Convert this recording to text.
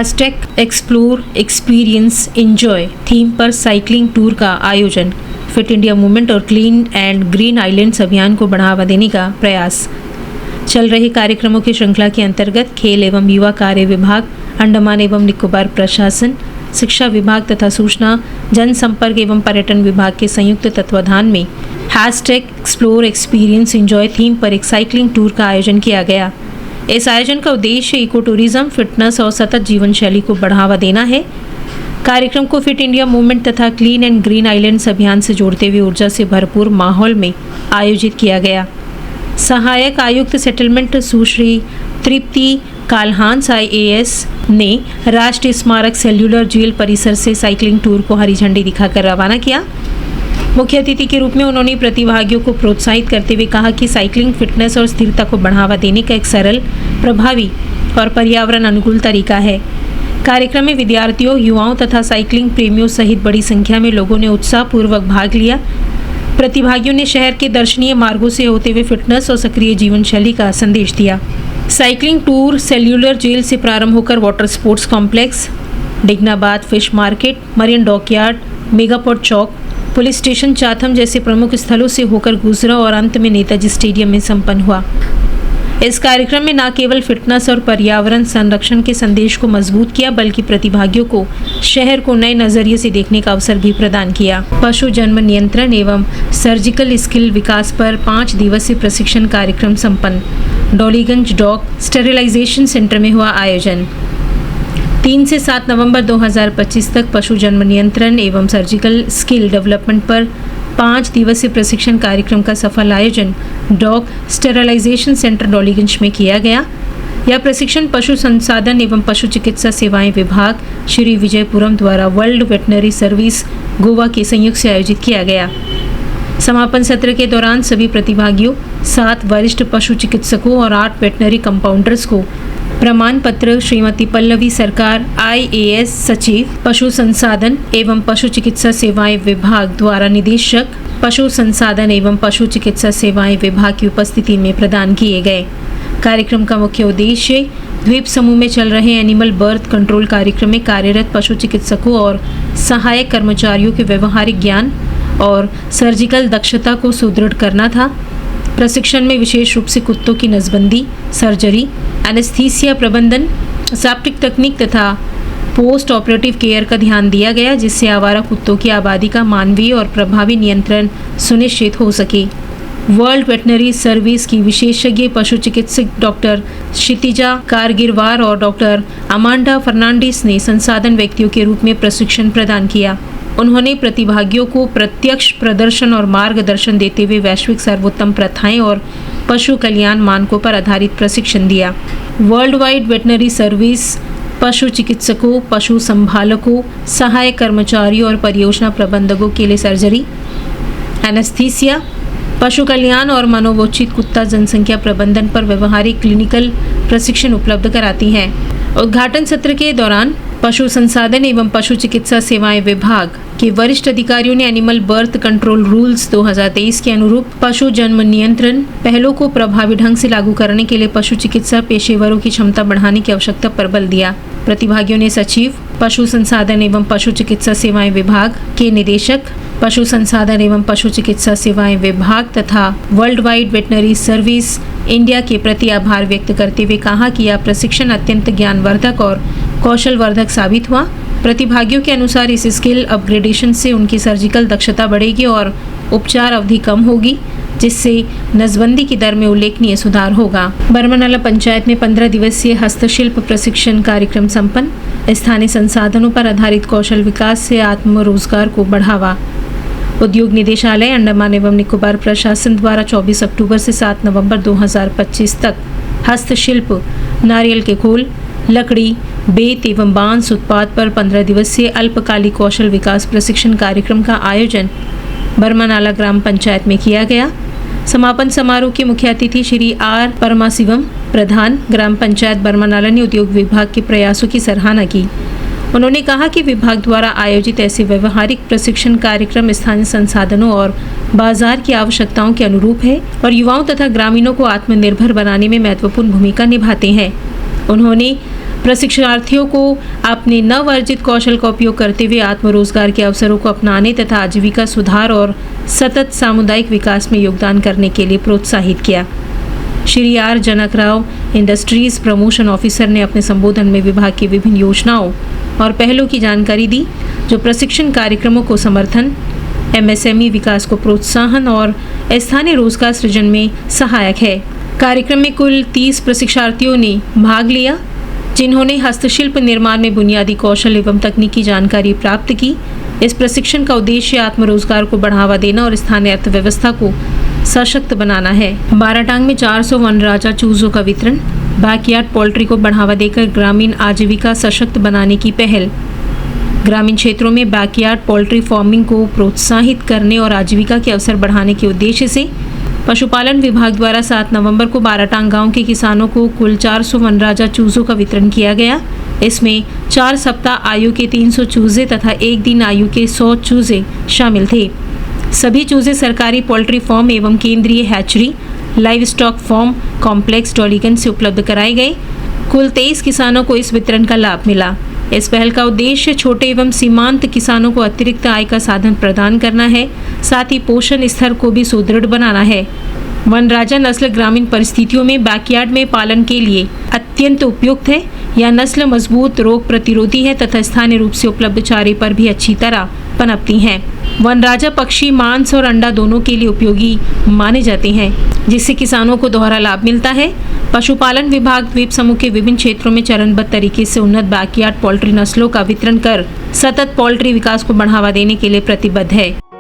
Hashtag explore experience enjoy theme पर cycling tour का आयोजन। फिट इंडिया मूवमेंट और क्लीन एंड ग्रीन आइलैंड्स अभियान को बढ़ावा देने का प्रयास। चल रहे कार्यक्रमों की श्रृंखला के अंतर्गत खेल एवं युवा कार्य विभाग, अंडमान एवं निकोबार प्रशासन, शिक्षा विभाग तथा सूचना जनसंपर्क एवं पर्यटन विभाग के संयुक्त तत्वाधान में hashtag explore experience enjoy theme पर एक साइकिलिंग टूर का आयोजन किया गया। इस आयोजन का उद्देश्य इको टूरिज्म, फिटनेस और सतत जीवन शैली को बढ़ावा देना है। कार्यक्रम को फिट इंडिया मूवमेंट तथा क्लीन एंड ग्रीन आइलैंड्स अभियान से जोड़ते हुए ऊर्जा से भरपूर माहौल में आयोजित किया गया। सहायक आयुक्त सेटलमेंट सुश्री तृप्ति काल्हांस IAS ने राष्ट्रीय स्मारक सेल्युलर जेल परिसर से साइकिलिंग टूर को हरी झंडी दिखाकर रवाना किया। मुख्य अतिथि के रूप में उन्होंने प्रतिभागियों को प्रोत्साहित करते हुए कहा कि साइकिलिंग फिटनेस और स्थिरता को बढ़ावा देने का एक सरल, प्रभावी और पर्यावरण अनुकूल तरीका है। कार्यक्रम में विद्यार्थियों, युवाओं तथा साइकिलिंग प्रेमियों सहित बड़ी संख्या में लोगों ने उत्साहपूर्वक भाग लिया। प्रतिभागियों ने शहर के दर्शनीय मार्गों से होते हुए फिटनेस और सक्रिय जीवन शैली का संदेश दिया। साइकिलिंग टूर सेल्युलर जेल से प्रारंभ होकर water sports complex, Dignabad fish market, marine dockyard, megapode चौक, पुलिस स्टेशन चाथम जैसे प्रमुख स्थलों से होकर गुजरा और अंत में नेताजी स्टेडियम में संपन्न हुआ। इस कार्यक्रम में न केवल फिटनेस और पर्यावरण संरक्षण के संदेश को मजबूत किया, बल्कि प्रतिभागियों को शहर को नए नजरिए से देखने का अवसर भी प्रदान किया। पशु जन्म नियंत्रण एवं सर्जिकल स्किल विकास पर 5 दिवसीय प्रशिक्षण कार्यक्रम संपन्न। डॉलीगंज डॉग स्टेरिलाइजेशन सेंटर में हुआ आयोजन। 3 से 7 नवंबर 2025 तक पशु जन्म नियंत्रण एवं सर्जिकल स्किल डेवलपमेंट पर 5 दिवसीय प्रशिक्षण कार्यक्रम का सफल आयोजन डॉग स्टेरिलाइजेशन सेंटर डॉलीगंज में किया गया। यह प्रशिक्षण पशु संसाधन एवं पशु चिकित्सा सेवाएं विभाग श्री विजयपुरम द्वारा वर्ल्ड वेटनरी सर्विस गोवा के संयुक्त से आयोजित किया गया। समापन सत्र के दौरान सभी प्रतिभागियों, 7 वरिष्ठ पशु चिकित्सकों और 8 वेटनरी कंपाउंडर्स को प्रमाण पत्र श्रीमती पल्लवी सरकार IAS सचिव पशु संसाधन एवं पशु चिकित्सा सेवाएं विभाग द्वारा निदेशक पशु संसाधन एवं पशु चिकित्सा सेवाएं विभाग की उपस्थिति में प्रदान किए गए। कार्यक्रम का मुख्य उद्देश्य द्वीप समूह में चल रहे एनिमल बर्थ कंट्रोल कार्यक्रम में कार्यरत पशु चिकित्सकों और सहायक कर्मचारियों के व्यवहारिक ज्ञान और सर्जिकल दक्षता को सुदृढ़ करना था। प्रशिक्षण में विशेष रूप से कुत्तों की नसबंदी, सर्जरी, एनेस्थीसिया प्रबंधन, सेप्टिक तकनीक तथा पोस्ट ऑपरेटिव केयर का ध्यान दिया गया, जिससे आवारा कुत्तों की आबादी का मानवीय और प्रभावी नियंत्रण सुनिश्चित हो सके। वर्ल्ड वेटनरी सर्विस की विशेषज्ञ पशु चिकित्सक डॉक्टर क्षितिजा कारगिरवार और डॉक्टर अमांडा फर्नांडिस ने संसाधन व्यक्तियों के रूप में प्रशिक्षण प्रदान किया। उन्होंने प्रतिभागियों को प्रत्यक्ष प्रदर्शन और मार्गदर्शन देते हुए वैश्विक सर्वोत्तम प्रथाएं और पशु कल्याण मानकों पर आधारित प्रशिक्षण दिया। वर्ल्ड वाइड वेटनरी सर्विस पशु चिकित्सकों, पशु संभालकों, सहायक कर्मचारियों और परियोजना प्रबंधकों के लिए सर्जरी, एनेस्थीसिया, पशु कल्याण और मनोवोचित कुत्ता जनसंख्या प्रबंधन पर व्यवहारिक क्लिनिकल प्रशिक्षण उपलब्ध कराती है। उद्घाटन सत्र के दौरान पशु संसाधन एवं पशु चिकित्सा सेवाएं विभाग के वरिष्ठ अधिकारियों ने एनिमल बर्थ कंट्रोल रूल्स 2023 के अनुरूप पशु जन्म नियंत्रण पहलों को प्रभावी ढंग से लागू करने के लिए पशु चिकित्सा पेशेवरों की क्षमता बढ़ाने की आवश्यकता पर बल दिया। प्रतिभागियों ने सचिव पशु संसाधन एवं पशु चिकित्सा सेवाएं विभाग के निदेशक, पशु संसाधन एवं पशु चिकित्सा सेवाएं विभाग तथा world wide veterinary service India के प्रति आभार व्यक्त करते हुए कहा कि यह प्रशिक्षण अत्यंत ज्ञानवर्धक और कौशलवर्धक साबित हुआ। प्रतिभागियों के अनुसार इस स्किल अपग्रेडेशन से उनकी सर्जिकल दक्षता बढ़ेगी और उपचार अवधि कम होगी, जिससे नसबंदी की दर में उल्लेखनीय सुधार होगा। बरमानाला पंचायत में 15 दिवसीय हस्तशिल्प प्रशिक्षण कार्यक्रम संपन्न। स्थानीय संसाधनों पर आधारित कौशल विकास से आत्मरोजगार को बढ़ावा। उद्योग निदेशालय अंडमान एवं निकोबार प्रशासन द्वारा 24 अक्टूबर से 7 नवंबर 2025 तक हस्तशिल्प, नारियल के खोल, लकड़ी, बेत एवं बांस उत्पाद पर 15 दिवसीय अल्पकालिक कौशल विकास प्रशिक्षण कार्यक्रम का आयोजन बरमानाला ग्राम पंचायत में किया गया। समापन समारोह के मुख्य अतिथि श्री R परमाशिवम, प्रधान ग्राम पंचायत बरमानाला ने उद्योग विभाग के प्रयासों की सराहना की। उन्होंने कहा कि विभाग द्वारा आयोजित ऐसे व्यवहारिक प्रशिक्षण कार्यक्रम स्थानीय संसाधनों और बाजार की आवश्यकताओं के अनुरूप है और युवाओं तथा ग्रामीणों को आत्मनिर्भर बनाने में महत्वपूर्ण भूमिका निभाते हैं। उन्होंने प्रशिक्षणार्थियों को अपने नव अर्जित कौशल का उपयोग करते हुए आत्मरोजगार के अवसरों को अपनाने तथा आजीविका सुधार और सतत सामुदायिक विकास में योगदान करने के लिए प्रोत्साहित किया। Shri R Janak Rao, industries promotion officer, ने अपने संबोधन में विभाग की विभिन्न योजनाओं और पहलों की जानकारी दी, जो प्रशिक्षण कार्यक्रमों को समर्थन, एमएसएमई विकास को प्रोत्साहन और स्थानीय रोजगार सृजन में सहायक है। कार्यक्रम में कुल 30 प्रशिक्षार्थियों ने भाग लिया, जिन्होंने हस्तशिल्प निर्माण में बुनियादी कौशल एवं तकनीकी जानकारी प्राप्त की। इस प्रशिक्षण का उद्देश्य आत्मरोजगार को बढ़ावा देना और स्थानीय अर्थव्यवस्था को सशक्त बनाना है। बाराटांग में 400 वनराजा चूजों का वितरण। बैकयार्ड पोल्ट्री को बढ़ावा देकर ग्रामीण आजीविका सशक्त बनाने की पहल। ग्रामीण क्षेत्रों में बैकयार्ड पोल्ट्री फार्मिंग को प्रोत्साहित करने और आजीविका के अवसर बढ़ाने के उद्देश्य से पशुपालन विभाग द्वारा 7 नवंबर को बाराटांग गांव के किसानों को कुल 400 वनराजा चूजों का वितरण किया गया। इसमें 4 सप्ताह आयु के 300 चूजे तथा 1 दिन आयु के 100 चूजे शामिल थे। सभी चूजे सरकारी पोल्ट्री फार्म एवं केंद्रीय hatchery, livestock farm complex Dollygunj से उपलब्ध कराए गए। कुल 23 किसानों को इस वितरण का लाभ मिला। इस पहल का उद्देश्य छोटे एवं सीमांत किसानों को अतिरिक्त आय का साधन प्रदान करना है, साथ ही पोषण स्तर को भी सुदृढ़ बनाना है। वनराजा नस्ल ग्रामीण परिस्थितियों में बैकयार्ड में पालन के लिए अत्यंत उपयुक्त है। यह नस्ल मजबूत, रोग प्रतिरोधी है तथा स्थानीय रूप से उपलब्ध चारे पर भी अच्छी तरह पनपती हैं। वनराजा पक्षी मांस और अंडा दोनों के लिए उपयोगी माने जाते हैं, जिससे किसानों को दोहरा लाभ मिलता है। पशुपालन विभाग द्वीप समूह के विभिन्न क्षेत्रों में चरणबद्ध तरीके से उन्नत बैकयार्ड पोल्ट्री नस्लों का वितरण कर सतत पोल्ट्री विकास को बढ़ावा देने के लिए प्रतिबद्ध है।